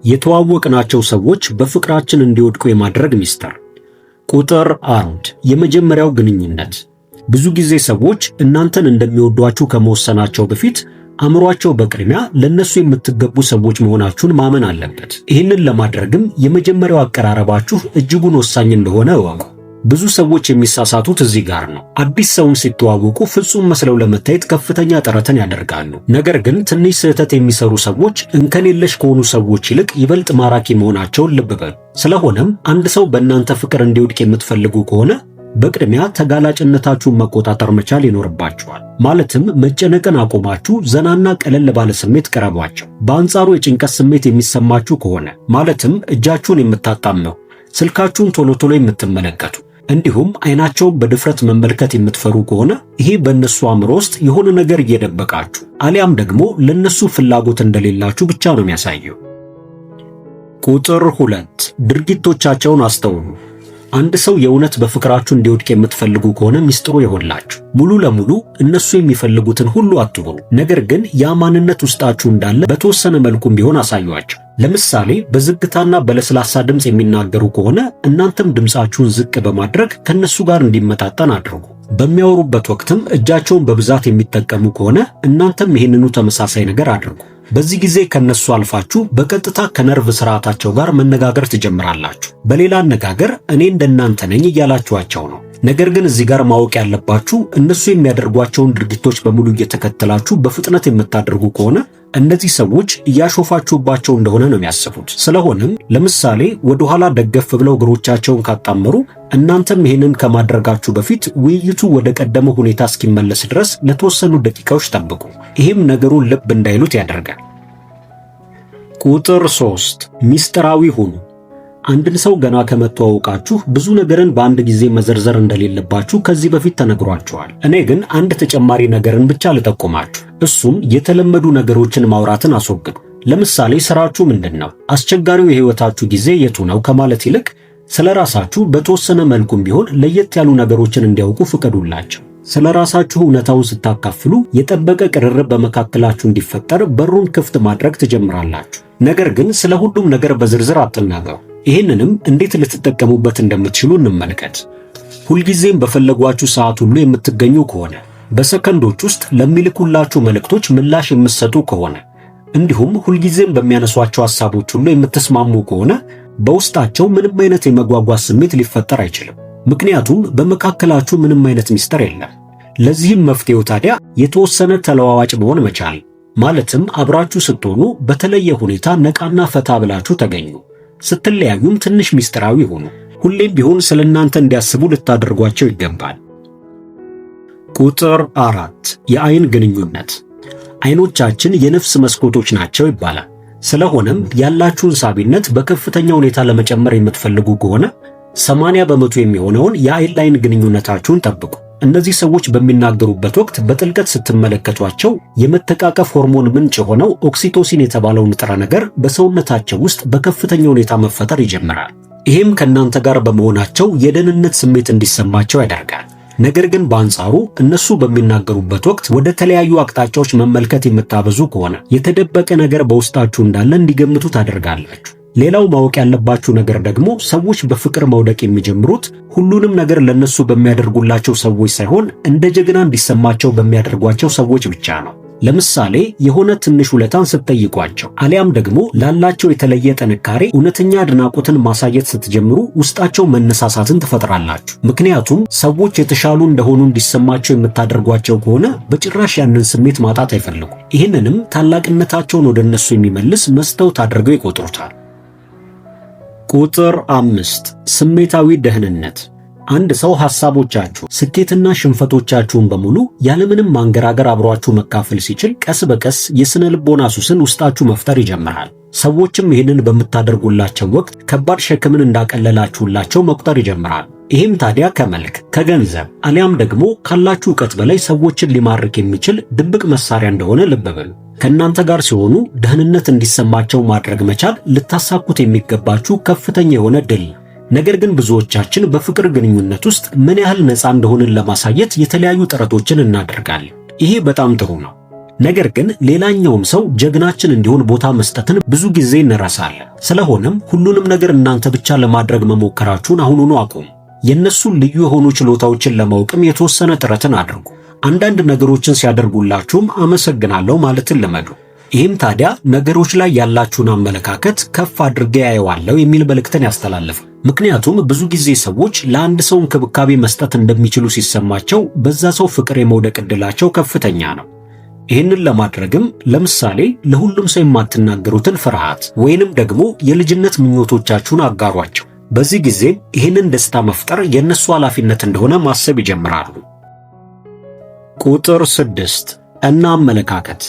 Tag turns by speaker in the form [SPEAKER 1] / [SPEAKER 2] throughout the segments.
[SPEAKER 1] የተዋወቅናቸው ሰዎች በፍቅራችን እንዲወድቁ የማድረግ ሚስጥር። ቁጥር 1 የመጀመሪያው ግንኙነት። ብዙ ጊዜ ሰዎች እናንተን እንደሚወዷችሁ ከመወሰናቸው በፊት አእምሯቸው በቅድሚያ ለነሱ የምትገቡ ሰዎች መሆናችሁን ማመን አለበት። ይህንን ለማድረግም የመጀመሪያው አቀራረባችሁ እጅጉን ወሳኝ እንደሆነ እወቁ። ብዙ ሰዎች የሚሳሳቱት እዚህ ጋር ነው። አዲስ ሰውን ሲተዋወቁ ፍጹም መስለው ለመታየት ከፍተኛ ጥረትን ያደርጋሉ። ነገር ግን ትንሽ ስህተት የሚሰሩ ሰዎች እንከን የለሽ ከሆኑ ሰዎች ይልቅ ይበልጥ ማራኪ መሆናቸውን ልብ በሉ። ስለሆነም አንድ ሰው በእናንተ ፍቅር እንዲወድቅ የምትፈልጉ ከሆነ በቅድሚያ ተጋላጭነታችሁን መቆጣጠር መቻል ይኖርባችኋል። ማለትም መጨነቅን አቆማችሁ ዘናና ቀለል ባለ ስሜት ቀረቧቸው። በአንጻሩ የጭንቀት ስሜት የሚሰማችሁ ከሆነ ማለትም እጃችሁን የምታጣመው፣ ስልካችሁን ቶሎ ቶሎ የምትመለከቱ እንዲሁም አይናቸውን በድፍረት መመልከት የምትፈሩ ከሆነ ይሄ በእነሱ አእምሮ ውስጥ የሆነ ነገር እየደበቃችሁ አሊያም ደግሞ ለነሱ ፍላጎት እንደሌላችሁ ብቻ ነው የሚያሳየው። ቁጥር 2 ድርጊቶቻቸውን አስተውሉ። አንድ ሰው የእውነት በፍቅራችሁ እንዲወድቅ የምትፈልጉ ከሆነ ሚስጥሩ ይሆንላችሁ። ሙሉ ለሙሉ እነሱ የሚፈልጉትን ሁሉ አትሁኑ። ነገር ግን ያ ማንነት ውስጣችሁ እንዳለ በተወሰነ መልኩም ቢሆን አሳዩአቸው። ለምሳሌ በዝግታና በለስላሳ ድምፅ የሚናገሩ ከሆነ እናንተም ድምፃችሁን ዝቅ በማድረግ ከነሱ ጋር እንዲመጣጠን አድርጉ። በሚያወሩበት ወቅትም እጃቸውን በብዛት የሚጠቀሙ ከሆነ እናንተም ይህንኑ ተመሳሳይ ነገር አድርጉ። በዚህ ጊዜ ከነሱ አልፋችሁ በቀጥታ ከነርቭ ስርዓታቸው ጋር መነጋገር ትጀምራላችሁ። በሌላ አነጋገር እኔ እንደናንተ ነኝ እያላችኋቸው ነው። ነገር ግን እዚህ ጋር ማወቅ ያለባችሁ እነሱ የሚያደርጓቸውን ድርጊቶች በሙሉ እየተከተላችሁ በፍጥነት የምታደርጉ ከሆነ እነዚህ ሰዎች እያሾፋችሁባቸው እንደሆነ ነው የሚያስቡት። ስለሆነም ለምሳሌ ወደ ኋላ ደገፍ ብለው እግሮቻቸውን ካጣመሩ እናንተም ይሄንን ከማድረጋችሁ በፊት ውይይቱ ወደ ቀደመ ሁኔታ እስኪመለስ ድረስ ለተወሰኑ ደቂቃዎች ጠብቁ። ይህም ነገሩን ልብ እንዳይሉት ያደርጋል። ቁጥር 3 ሚስጥራዊ ሁኑ። አንድን ሰው ገና ከመተዋወቃችሁ ብዙ ነገርን በአንድ ጊዜ መዘርዘር እንደሌለባችሁ ከዚህ በፊት ተነግሯችኋል። እኔ ግን አንድ ተጨማሪ ነገርን ብቻ ልጠቁማችሁ። እሱም የተለመዱ ነገሮችን ማውራትን አስወግዱ። ለምሳሌ ስራችሁ ምንድን ነው? አስቸጋሪው የህይወታችሁ ጊዜ የቱ ነው ከማለት ይልቅ ስለ ራሳችሁ በተወሰነ መልኩም ቢሆን ለየት ያሉ ነገሮችን እንዲያውቁ ፍቀዱላቸው። ስለ ራሳችሁ እውነታውን ስታካፍሉ የጠበቀ ቅርርብ በመካከላችሁ እንዲፈጠር በሩን ክፍት ማድረግ ትጀምራላችሁ። ነገር ግን ስለ ሁሉም ነገር በዝርዝር አትናገሩ። ይህንንም እንዴት ልትጠቀሙበት እንደምትችሉ እንመልከት። ሁልጊዜም በፈለጓችሁ ሰዓት ሁሉ የምትገኙ ከሆነ፣ በሰከንዶች ውስጥ ለሚልኩላችሁ መልእክቶች ምላሽ የምትሰጡ ከሆነ፣ እንዲሁም ሁልጊዜም በሚያነሷቸው ሐሳቦች ሁሉ የምትስማሙ ከሆነ በውስጣቸው ምንም አይነት የመጓጓት ስሜት ሊፈጠር አይችልም። ምክንያቱም በመካከላችሁ ምንም አይነት ሚስጥር የለም። ለዚህም መፍትሄው ታዲያ የተወሰነ ተለዋዋጭ መሆን መቻል። ማለትም አብራችሁ ስትሆኑ በተለየ ሁኔታ ነቃና ፈታ ብላችሁ ተገኙ። ስትለያዩም ትንሽ ሚስጥራዊ ሆኑ። ሁሌም ቢሆን ስለእናንተ እንዲያስቡ ልታደርጓቸው ይገባል። ቁጥር 4 የአይን ግንኙነት። አይኖቻችን የነፍስ መስኮቶች ናቸው ይባላል። ስለሆነም ያላችሁን ሳቢነት በከፍተኛ ሁኔታ ለመጨመር የምትፈልጉ ከሆነ 80 በመቶ የሚሆነውን የአይን ላይን ግንኙነታችሁን ጠብቁ። እነዚህ ሰዎች በሚናገሩበት ወቅት በጥልቀት ስትመለከቷቸው የመተቃቀፍ ሆርሞን ምንጭ የሆነው ኦክሲቶሲን የተባለው ንጥረ ነገር በሰውነታቸው ውስጥ በከፍተኛ ሁኔታ መፈጠር ይጀምራል። ይህም ከእናንተ ጋር በመሆናቸው የደህንነት ስሜት እንዲሰማቸው ያደርጋል። ነገር ግን በአንጻሩ እነሱ በሚናገሩበት ወቅት ወደ ተለያዩ አቅጣጫዎች መመልከት የምታበዙ ከሆነ የተደበቀ ነገር በውስጣችሁ እንዳለ እንዲገምቱ ታደርጋላችሁ። ሌላው ማወቅ ያለባችሁ ነገር ደግሞ ሰዎች በፍቅር መውደቅ የሚጀምሩት ሁሉንም ነገር ለነሱ በሚያደርጉላቸው ሰዎች ሳይሆን እንደ ጀግና እንዲሰማቸው በሚያደርጓቸው ሰዎች ብቻ ነው። ለምሳሌ የሆነ ትንሽ ውለታን ስትጠይቋቸው አሊያም ደግሞ ላላቸው የተለየ ጥንካሬ እውነተኛ አድናቆትን ማሳየት ስትጀምሩ ውስጣቸው መነሳሳትን ትፈጥራላችሁ። ምክንያቱም ሰዎች የተሻሉ እንደሆኑ እንዲሰማቸው የምታደርጓቸው ከሆነ በጭራሽ ያንን ስሜት ማጣት አይፈልጉም። ይህንንም ታላቅነታቸውን ወደ እነሱ የሚመልስ መስታወት አድርገው ይቆጥሩታል። ቁጥር 5 ስሜታዊ ደህንነት። አንድ ሰው ሐሳቦቻችሁ፣ ስኬትና ሽንፈቶቻችሁን በሙሉ ያለምንም ማንገራገር አብሯችሁ መካፈል ሲችል ቀስ በቀስ የስነ ልቦና ሱስን ውስጣችሁ መፍጠር ይጀምራል። ሰዎችም ይህንን በምታደርጉላቸው ወቅት ከባድ ሸክምን እንዳቀለላችሁላቸው መቁጠር ይጀምራል። ይህም ታዲያ ከመልክ፣ ከገንዘብ አሊያም ደግሞ ካላችሁ ዕውቀት በላይ ሰዎችን ሊማርክ የሚችል ድብቅ መሳሪያ እንደሆነ ልብ በሉ። ከእናንተ ጋር ሲሆኑ ደህንነት እንዲሰማቸው ማድረግ መቻል ልታሳኩት የሚገባችሁ ከፍተኛ የሆነ ድል። ነገር ግን ብዙዎቻችን በፍቅር ግንኙነት ውስጥ ምን ያህል ነፃ እንደሆንን ለማሳየት የተለያዩ ጥረቶችን እናደርጋለን። ይሄ በጣም ጥሩ ነው። ነገር ግን ሌላኛውም ሰው ጀግናችን እንዲሆን ቦታ መስጠትን ብዙ ጊዜ እንረሳለን። ስለሆነም ሁሉንም ነገር እናንተ ብቻ ለማድረግ መሞከራችሁን አሁኑኑ አቁሙ። የእነሱን ልዩ የሆኑ ችሎታዎችን ለማወቅም የተወሰነ ጥረትን አድርጉ። አንዳንድ ነገሮችን ሲያደርጉላችሁም አመሰግናለሁ ማለትን ልመዱ። ይህም ታዲያ ነገሮች ላይ ያላችሁን አመለካከት ከፍ አድርጌ ያየዋለሁ የሚል መልእክትን ያስተላልፋል። ምክንያቱም ብዙ ጊዜ ሰዎች ለአንድ ሰው እንክብካቤ መስጠት እንደሚችሉ ሲሰማቸው በዛ ሰው ፍቅር የመውደቅ ዕድላቸው ከፍተኛ ነው። ይህንን ለማድረግም ለምሳሌ ለሁሉም ሰው የማትናገሩትን ፍርሃት ወይንም ደግሞ የልጅነት ምኞቶቻችሁን አጋሯቸው። በዚህ ጊዜ ይህንን ደስታ መፍጠር የእነሱ ኃላፊነት እንደሆነ ማሰብ ይጀምራሉ። ቁጥር 6 እና አመለካከት።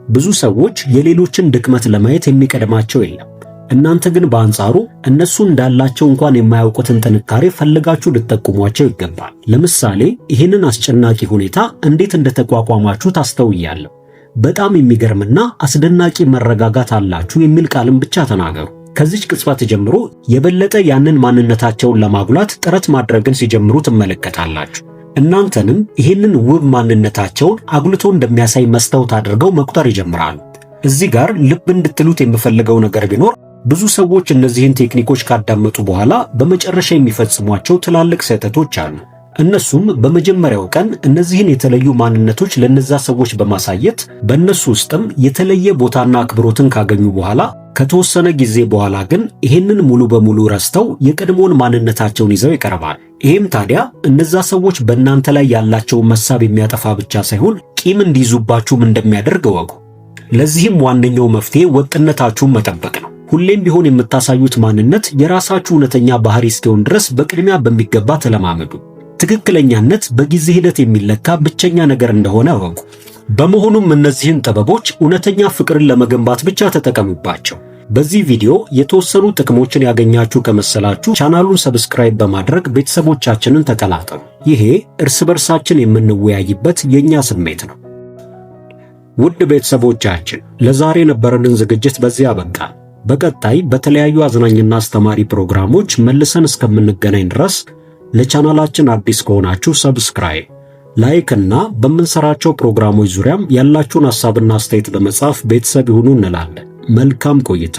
[SPEAKER 1] ብዙ ሰዎች የሌሎችን ድክመት ለማየት የሚቀድማቸው የለም። እናንተ ግን በአንጻሩ እነሱ እንዳላቸው እንኳን የማያውቁትን ጥንካሬ ፈልጋችሁ ልትጠቁሟቸው ይገባል። ለምሳሌ ይህንን አስጨናቂ ሁኔታ እንዴት እንደተቋቋማችሁ ታስተውያለሁ። በጣም የሚገርምና አስደናቂ መረጋጋት አላችሁ የሚል ቃልም ብቻ ተናገሩ። ከዚች ቅጽበት ጀምሮ የበለጠ ያንን ማንነታቸውን ለማጉላት ጥረት ማድረግን ሲጀምሩ ትመለከታላችሁ። እናንተንም ይህንን ውብ ማንነታቸውን አጉልቶ እንደሚያሳይ መስታወት አድርገው መቁጠር ይጀምራሉ። እዚህ ጋር ልብ እንድትሉት የምፈልገው ነገር ቢኖር ብዙ ሰዎች እነዚህን ቴክኒኮች ካዳመጡ በኋላ በመጨረሻ የሚፈጽሟቸው ትላልቅ ስህተቶች አሉ። እነሱም በመጀመሪያው ቀን እነዚህን የተለዩ ማንነቶች ለነዛ ሰዎች በማሳየት በእነሱ ውስጥም የተለየ ቦታና አክብሮትን ካገኙ በኋላ ከተወሰነ ጊዜ በኋላ ግን ይህንን ሙሉ በሙሉ ረስተው የቀድሞውን ማንነታቸውን ይዘው ይቀርባል። ይህም ታዲያ እነዛ ሰዎች በእናንተ ላይ ያላቸውን መሳብ የሚያጠፋ ብቻ ሳይሆን ቂም እንዲይዙባችሁም እንደሚያደርግ እወቁ። ለዚህም ዋነኛው መፍትሄ ወጥነታችሁን መጠበቅ ነው። ሁሌም ቢሆን የምታሳዩት ማንነት የራሳችሁ እውነተኛ ባህሪ እስኪሆን ድረስ በቅድሚያ በሚገባ ተለማመዱ። ትክክለኛነት በጊዜ ሂደት የሚለካ ብቸኛ ነገር እንደሆነ እወቁ። በመሆኑም እነዚህን ጥበቦች እውነተኛ ፍቅርን ለመገንባት ብቻ ተጠቀሙባቸው። በዚህ ቪዲዮ የተወሰኑ ጥቅሞችን ያገኛችሁ ከመሰላችሁ ቻናሉን ሰብስክራይብ በማድረግ ቤተሰቦቻችንን ተቀላቀሉ። ይሄ እርስ በርሳችን የምንወያይበት የኛ ስሜት ነው። ውድ ቤተሰቦቻችን ለዛሬ የነበረንን ዝግጅት በዚህ አበቃ። በቀጣይ በተለያዩ አዝናኝና አስተማሪ ፕሮግራሞች መልሰን እስከምንገናኝ ድረስ ለቻናላችን አዲስ ከሆናችሁ ሰብስክራይብ፣ ላይክ እና በምንሰራቸው ፕሮግራሞች ዙሪያም ያላችሁን ሐሳብና አስተያየት በመጻፍ ቤተሰብ ይሁኑ እንላለን። መልካም ቆይታ።